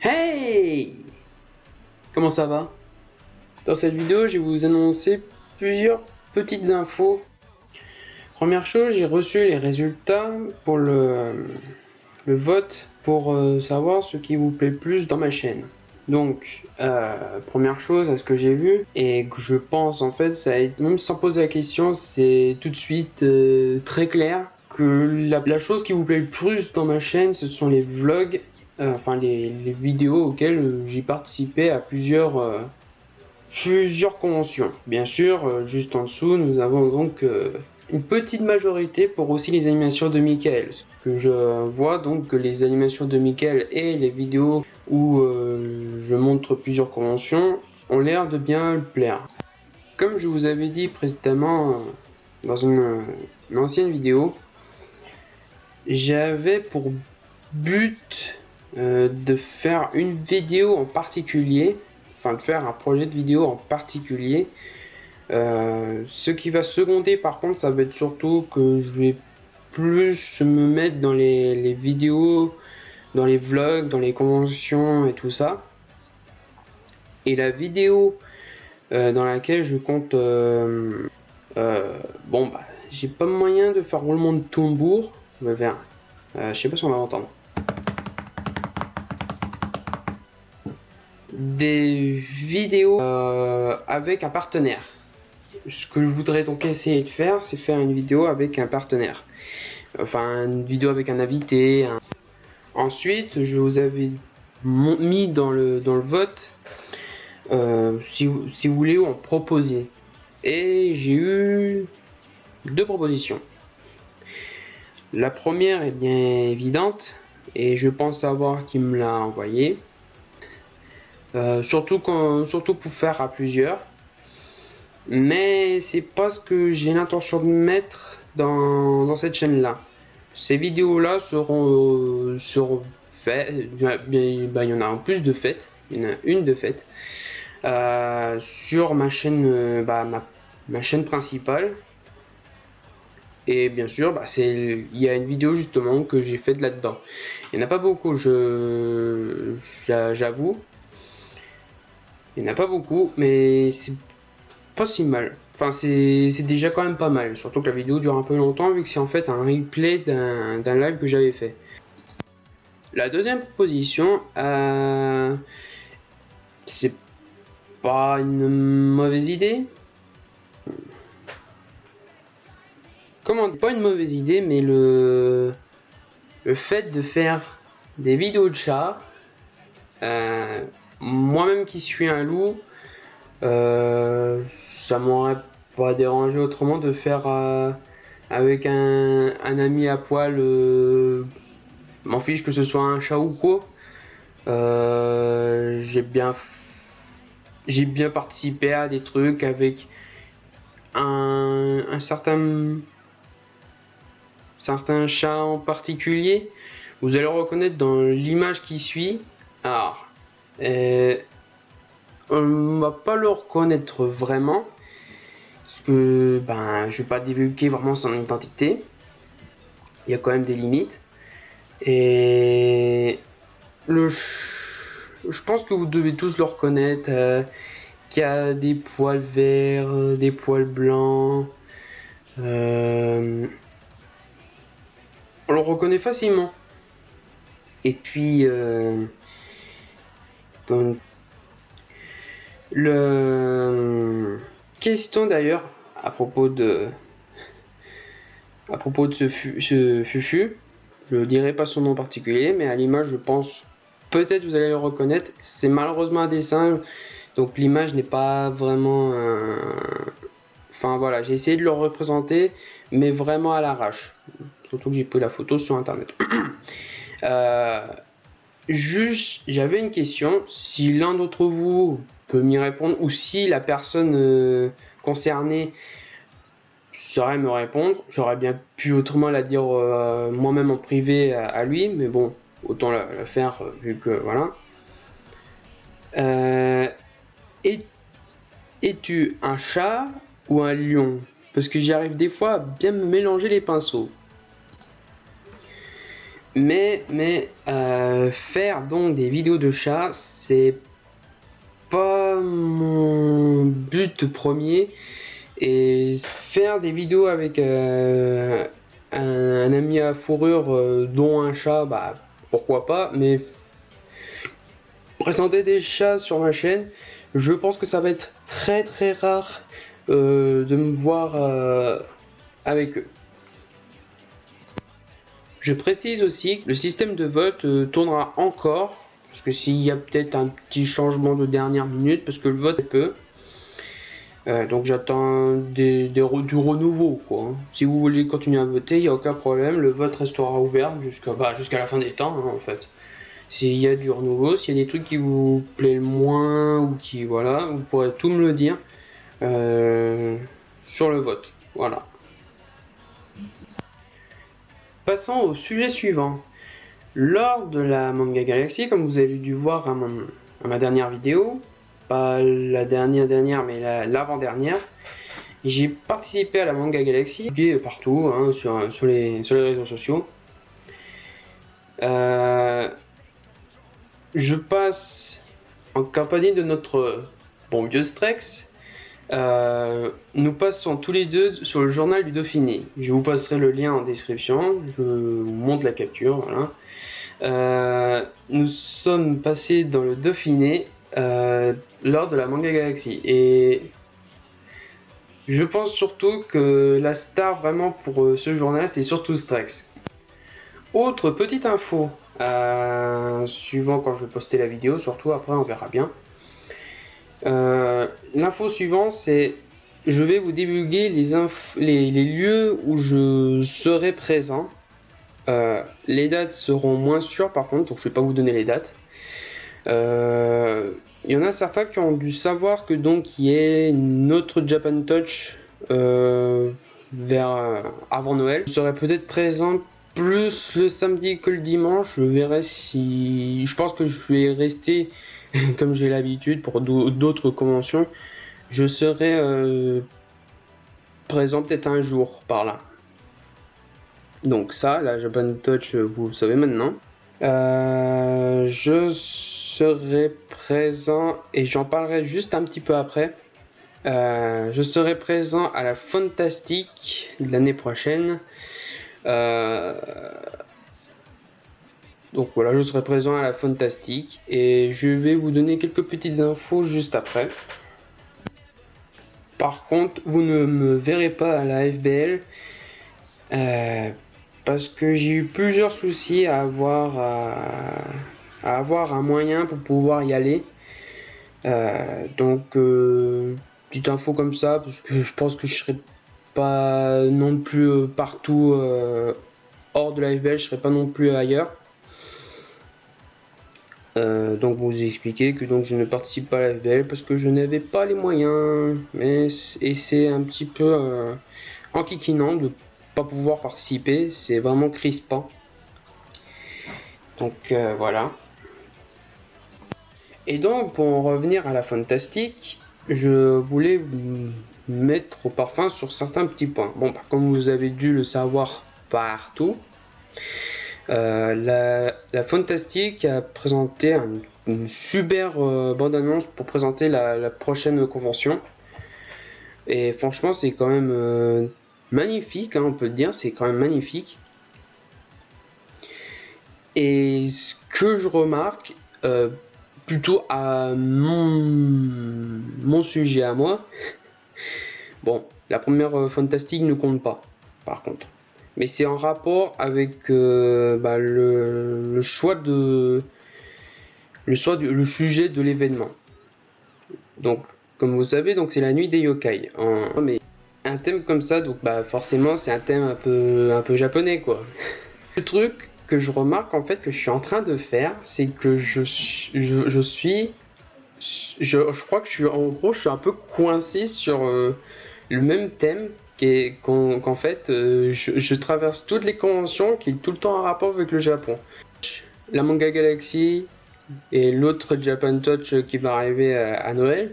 Hey! Comment ça va? Dans cette vidéo, je vais vous annoncer plusieurs petites infos. Première chose, j'ai reçu les résultats pour le vote pour savoir ce qui vous plaît plus dans ma chaîne. Donc, première chose à ce que j'ai vu, et que je pense en fait, ça a, même sans poser la question, c'est tout de suite très clair que la chose qui vous plaît le plus dans ma chaîne, ce sont les vlogs, enfin les vidéos auxquelles j'ai participé à plusieurs conventions. Bien sûr, juste en dessous, nous avons donc une petite majorité pour aussi les animations de Michael. Ce que je vois donc que les animations de Michael et les vidéos où je montre plusieurs conventions ont l'air de bien le plaire. Comme je vous avais dit précédemment dans une ancienne vidéo, j'avais pour but de faire une vidéo en particulier, enfin de faire un projet de vidéo en particulier. Ce qui va seconder par contre, ça va être surtout que je vais plus me mettre dans les vidéos, dans les vlogs, dans les conventions et tout ça. Et la vidéo dans laquelle je compte... bon, bah, j'ai pas moyen de faire roulement de tambour. Je sais pas si on va entendre. Des vidéos avec un partenaire. Ce que je voudrais donc essayer de faire, c'est faire une vidéo avec un partenaire. Enfin, une vidéo avec un invité. Ensuite, je vous avais mis dans le vote si vous voulez en proposer. Et j'ai eu deux propositions. La première est bien évidente et je pense savoir qui me l'a envoyé. Surtout pour faire à plusieurs. Mais c'est pas ce que j'ai l'intention de mettre dans cette chaîne là. Ces vidéos là seront faites. Il y en a en plus de faites. Il y en a une de faite sur ma chaîne, ma chaîne principale. Et bien sûr, il y a une vidéo justement que j'ai faite là-dedans. Il n'y en a pas beaucoup, j'avoue. Il n'y en a pas beaucoup, mais c'est pas si mal. Enfin, c'est déjà quand même pas mal. Surtout que la vidéo dure un peu longtemps, vu que c'est en fait un replay d'un live que j'avais fait. La deuxième proposition, c'est pas une mauvaise idée. Comment dire, pas une mauvaise idée, mais le fait de faire des vidéos de chats. Moi-même qui suis un loup, ça m'aurait pas dérangé autrement de faire avec un ami à poil, m'en fiche que ce soit un chat ou quoi. J'ai bien participé à des trucs avec un certain chat en particulier. Vous allez le reconnaître dans l'image qui suit. Alors, on va pas le reconnaître vraiment. Parce que je vais pas divulguer vraiment son identité. Il y a quand même des limites. Et je pense que vous devez tous le reconnaître. Qui a des poils verts, des poils blancs. On le reconnaît facilement. Et puis le question d'ailleurs à propos de ce fufu, je ne dirai pas son nom particulier, mais à l'image, je pense, peut-être vous allez le reconnaître. C'est malheureusement un dessin, donc l'image n'est pas vraiment. Enfin voilà, j'ai essayé de le représenter, mais vraiment à l'arrache. Surtout que j'ai pris la photo sur internet. Juste, j'avais une question. Si l'un d'entre vous peut m'y répondre, ou si la personne concernée saurait me répondre, j'aurais bien pu autrement la dire moi-même en privé à lui, mais bon, autant la faire vu que voilà. Es-tu un chat ou un lion? Parce que j'y arrive des fois à bien me mélanger les pinceaux. Faire donc des vidéos de chats, c'est pas mon but premier. Et faire des vidéos avec un ami à fourrure dont un chat, bah pourquoi pas, mais présenter des chats sur ma chaîne, je pense que ça va être très rare de me voir avec eux. Je précise aussi que le système de vote tournera encore, parce que s'il y a peut-être un petit changement de dernière minute, parce que le vote est peu. Donc j'attends du renouveau, quoi, hein. Si vous voulez continuer à voter, il n'y a aucun problème, le vote restera ouvert jusqu'à la fin des temps, hein, en fait. S'il y a du renouveau, s'il y a des trucs qui vous plaisent moins, ou qui, voilà, vous pourrez tout me le dire sur le vote, voilà. Passons au sujet suivant. Lors de la Manga Galaxy, comme vous avez dû voir à ma dernière vidéo, pas la dernière, mais l'avant-dernière, j'ai participé à la Manga Galaxy, partout, hein, sur les réseaux sociaux. Je passe en compagnie de notre bon vieux Strex. Nous passons tous les deux sur le journal du Dauphiné. Je vous passerai le lien en description, je vous montre la capture, voilà. Nous sommes passés dans le Dauphiné lors de la Manga Galaxy, et je pense surtout que la star vraiment pour ce journal, c'est surtout Strex. Autre petite info, suivant quand je vais poster la vidéo, surtout après on verra bien. L'info suivante, c'est je vais vous divulguer les lieux où je serai présent. Les dates seront moins sûres par contre, donc je vais pas vous donner les dates. Il y en a certains qui ont dû savoir que donc il y a une autre Japan Touch avant Noël. Je serai peut-être présent plus le samedi que le dimanche. Je verrai si... Je pense que je vais rester comme j'ai l'habitude pour d'autres conventions. Je serai présent peut-être un jour par là. Donc ça, la Japan Touch, vous le savez maintenant. Je serai présent, et j'en parlerai juste un petit peu après. Je serai présent à la Fantastique de l'année prochaine. Donc voilà, je serai présent à la Fantastique et je vais vous donner quelques petites infos juste après. Par contre, vous ne me verrez pas à la FBL parce que j'ai eu plusieurs soucis à avoir un moyen pour pouvoir y aller. Donc petite info comme ça, parce que je pense que je serai pas non plus partout hors de la FBL, je serai pas non plus ailleurs. Donc vous expliquer que donc je ne participe pas à la FBL parce que je n'avais pas les moyens, et c'est un petit peu enquiquinant de pas pouvoir participer, c'est vraiment crispant. Donc voilà. Et donc pour en revenir à la Fantastique, je voulais vous mettre au parfum sur certains petits points. Bon, bah, comme vous avez dû le savoir partout, la Fantastique a présenté une super bande-annonce pour présenter la prochaine convention. Et franchement, c'est quand même magnifique, hein, on peut le dire, c'est quand même magnifique. Et ce que je remarque, plutôt à mon sujet à moi, bon, la première Fantastique ne compte pas, par contre. Mais c'est en rapport avec le choix le sujet de l'événement. Donc, comme vous savez, donc c'est la nuit des yokai. Mais un thème comme ça, donc forcément c'est un thème un peu japonais, quoi. Le truc que je remarque en fait que je suis en train de faire, c'est que je crois que je suis un peu coincé sur le même thème qu'en fait je traverse toutes les conventions qui est tout le temps en rapport avec le Japon. La Manga Galaxy et l'autre Japan Touch qui va arriver à Noël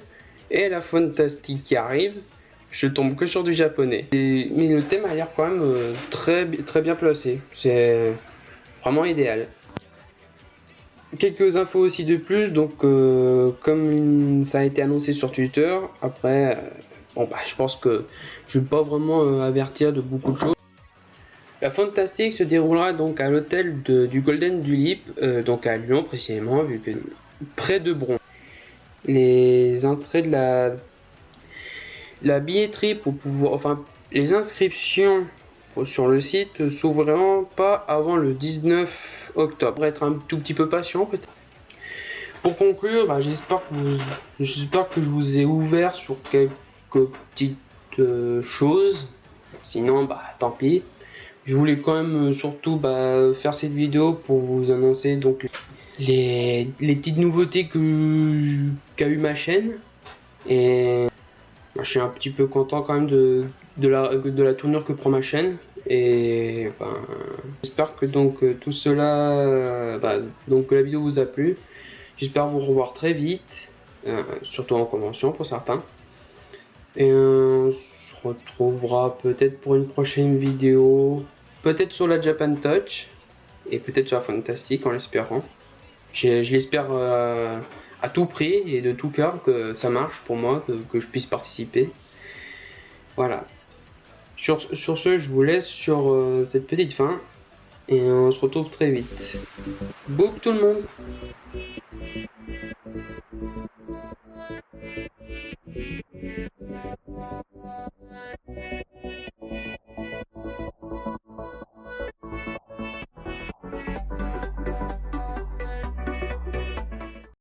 et la Fantastique qui arrive, je tombe que sur du japonais. Mais le thème a l'air quand même très bien placé. vraiment idéal. Quelques infos aussi de plus, donc comme ça a été annoncé sur Twitter, après, bon bah je pense que je vais pas vraiment avertir de beaucoup de choses. La Fantastic se déroulera donc à l'hôtel du Golden Tulip, donc à Lyon précisément, vu que près de Bron. Les entrées de la billetterie pour pouvoir, enfin les inscriptions sur le site s'ouvriront pas avant le 19 octobre. Pour être un tout petit peu patient peut-être. Pour conclure, bah, j'espère que je vous ai ouvert sur quelques petites choses. Sinon, bah tant pis. Je voulais quand même surtout faire cette vidéo pour vous annoncer donc les petites nouveautés qu'a eu ma chaîne. Et bah, je suis un petit peu content quand même de la tournure que prend ma chaîne. Et ben, j'espère que donc tout cela, donc que la vidéo vous a plu. J'espère vous revoir très vite, surtout en convention pour certains. Et on se retrouvera peut-être pour une prochaine vidéo, peut-être sur la Japan Touch, et peut-être sur la Fantastic en l'espérant. Je l'espère à tout prix et de tout cœur que ça marche pour moi, que je puisse participer. Voilà. Sur ce, je vous laisse sur cette petite fin, et on se retrouve très vite. Book tout le monde!